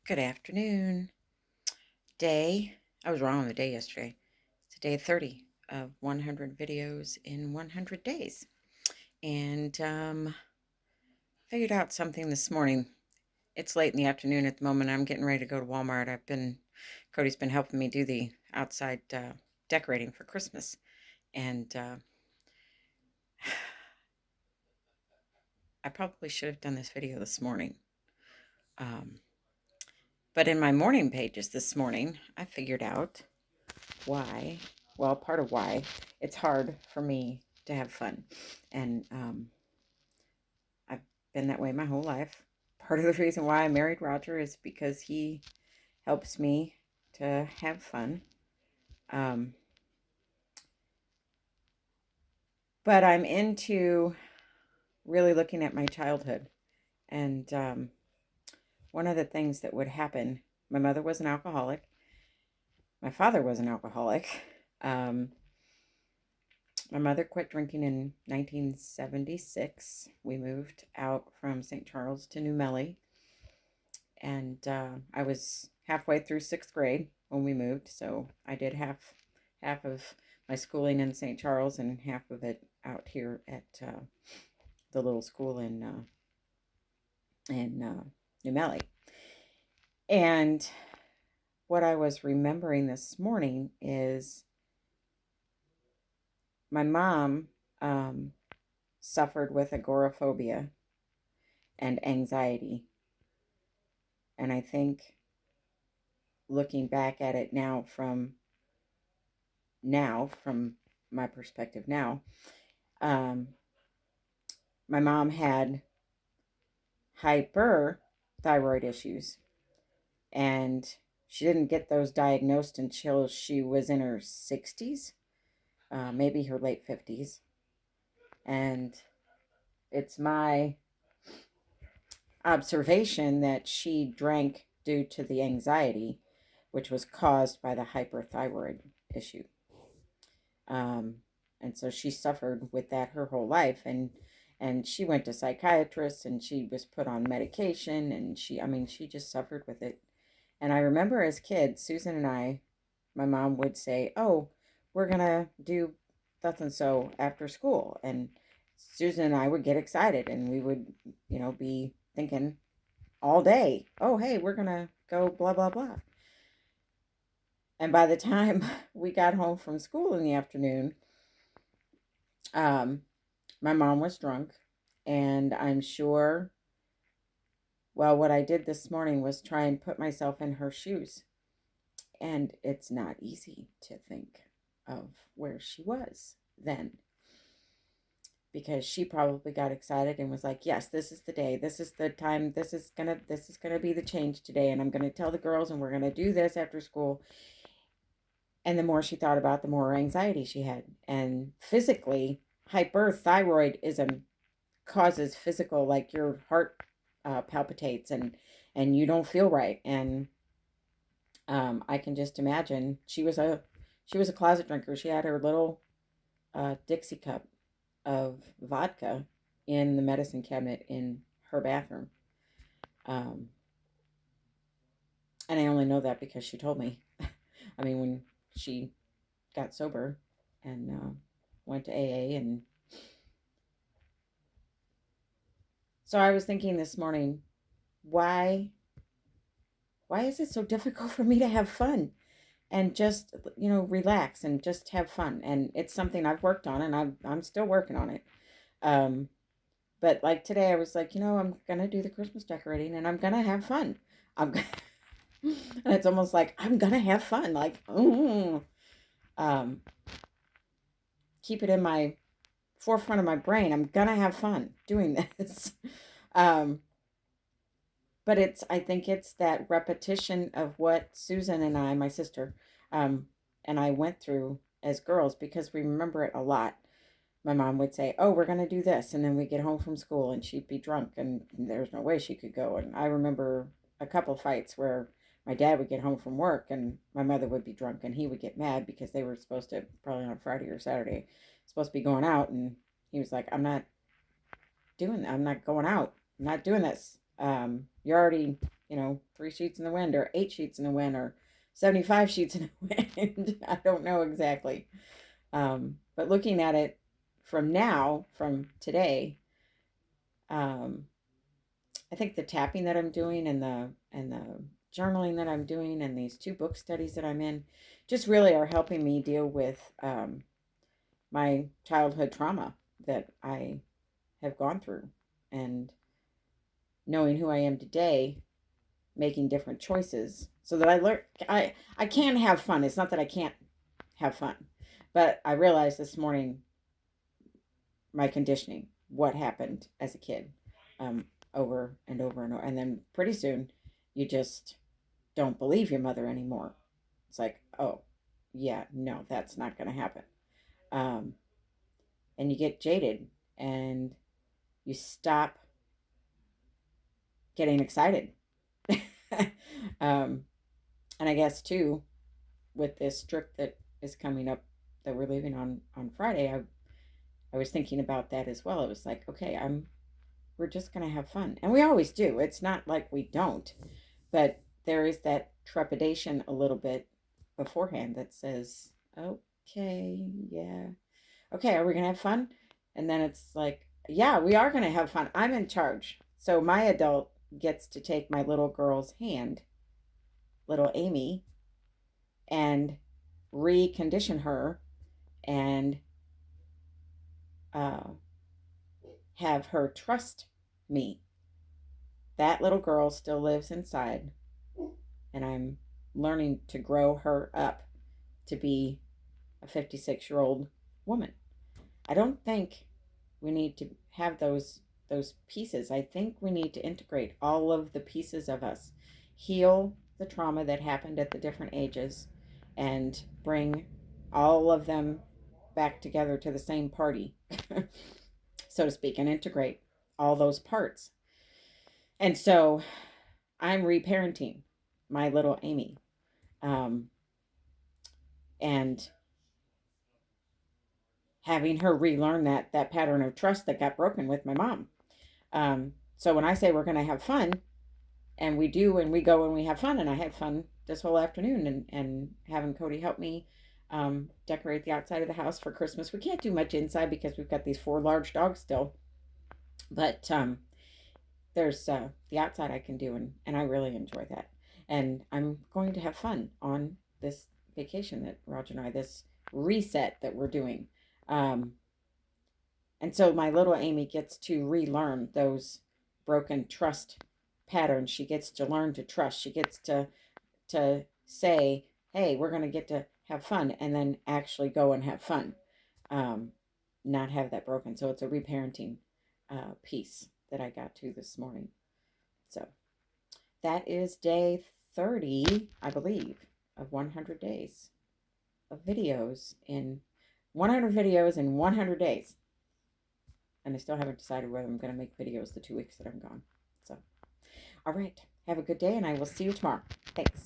Good afternoon. I was wrong on the day yesterday. It's day 30 of 100 videos in 100 days. And figured out something this morning. It's late in the afternoon at the moment. I'm getting ready to go to Walmart. Cody's been helping me do the outside decorating for Christmas. And I probably should have done this video this morning. But in my morning pages this morning, I figured out why, well, part of why it's hard for me to have fun. And I've been that way my whole life. Part of the reason why I married Roger is because he helps me to have fun. But I'm into really looking at my childhood. And one of the things that would happen, my mother was an alcoholic. My father was an alcoholic. My mother quit drinking in 1976. We moved out from St. Charles to New Melly. And I was halfway through 6th grade when we moved. So I did half of my schooling in St. Charles and half of it out here at the little school in New Melly. And what I was remembering this morning is my mom suffered with agoraphobia and anxiety. And I think looking back at it from my perspective now, my mom had hyperthyroid issues, and she didn't get those diagnosed until she was in her 60s, maybe her late 50s. And it's my observation that she drank due to the anxiety, which was caused by the hyperthyroid issue. And so she suffered with that her whole life, and she went to psychiatrists, and she was put on medication, and she just suffered with it. And I remember as kids, Susan and I, my mom would say, "Oh, we're gonna do such and so after school," and Susan and I would get excited, and we would, be thinking all day, "Oh, hey, we're gonna go blah blah blah." And by the time we got home from school in the afternoon, my mom was drunk, and I'm sure, well, what I did this morning was try and put myself in her shoes. And it's not easy to think of where she was then, because she probably got excited and was like, "Yes, this is the day. This is the time. This is gonna be the change today, and I'm gonna tell the girls, and we're gonna do this after school." And the more she thought about, the more anxiety she had. And physically, hyperthyroidism causes physical, like your heart palpitates, and you don't feel right. And I can just imagine she was a closet drinker. She had her little Dixie cup of vodka in the medicine cabinet in her bathroom. Um, and I only know that because she told me. When she got sober and went to AA. And so I was thinking this morning, why is it so difficult for me to have fun and just, relax and just have fun? And it's something I've worked on, and I'm still working on it. Um, but like today, I was like, I'm gonna do the Christmas decorating, and I'm gonna have fun. I'm gonna, and it's almost like I'm gonna have fun. Like, um, keep it in my forefront of my brain. I'm gonna have fun doing this. um, but I think it's that repetition of what Susan and I, my sister, um, and I went through as girls, because we remember it a lot. My mom would say, "Oh, we're going to do this." And then we get home from school and she'd be drunk and there's no way she could go. And I remember a couple fights where my dad would get home from work and my mother would be drunk, and he would get mad because they were supposed to, probably on Friday or Saturday, supposed to be going out. And he was like, I'm not going out. I'm not doing this. You're already 3 sheets in the wind or 8 sheets in the wind or 75 sheets in the wind. I don't know exactly. But looking at it from today, I think the tapping that I'm doing and the journaling that I'm doing and these 2 book studies that I'm in just really are helping me deal with my childhood trauma that I have gone through, and knowing who I am today, making different choices so that I can have fun. It's not that I can't have fun, but I realized this morning my conditioning, what happened as a kid, over and over and over. And then pretty soon you just don't believe your mother anymore. It's like, oh, yeah, no, that's not going to happen. Um, and you get jaded and you stop getting excited. um, and I guess, too, with this trip that is coming up that we're leaving on Friday, I was thinking about that as well. It was like, okay, we're just going to have fun. And we always do. It's not like we don't. But there is that trepidation a little bit beforehand that says, okay, yeah. Okay, are we going to have fun? And then it's like, yeah, we are going to have fun. I'm in charge. So my adult gets to take my little girl's hand, little Amy, and recondition her and uh, have her trust me. That little girl still lives inside, and I'm learning to grow her up to be a 56-year-old woman. I don't think we need to have those pieces. I think we need to integrate all of the pieces of us, heal the trauma that happened at the different ages, and bring all of them back together to the same party, so to speak, and integrate all those parts. And so I'm reparenting my little Amy. And having her relearn that pattern of trust that got broken with my mom. So when I say we're going to have fun, and we do, and we go and we have fun, and I had fun this whole afternoon, and having Cody help me decorate the outside of the house for Christmas. We can't do much inside because we've got these 4 large dogs still, but there's the outside I can do, and I really enjoy that. And I'm going to have fun on this vacation that Roger and I, this reset that we're doing. And so my little Amy gets to relearn those broken trust patterns. She gets to learn to trust. She gets to say, hey, we're going to get to have fun, and then actually go and have fun. Not have that broken. So it's a reparenting piece that I got to this morning. So that is day 30, I believe, of 100 days of videos in 100 videos in 100 days. And I still haven't decided whether I'm going to make videos the 2 weeks that I'm gone. So, all right. Have a good day, and I will see you tomorrow. Thanks.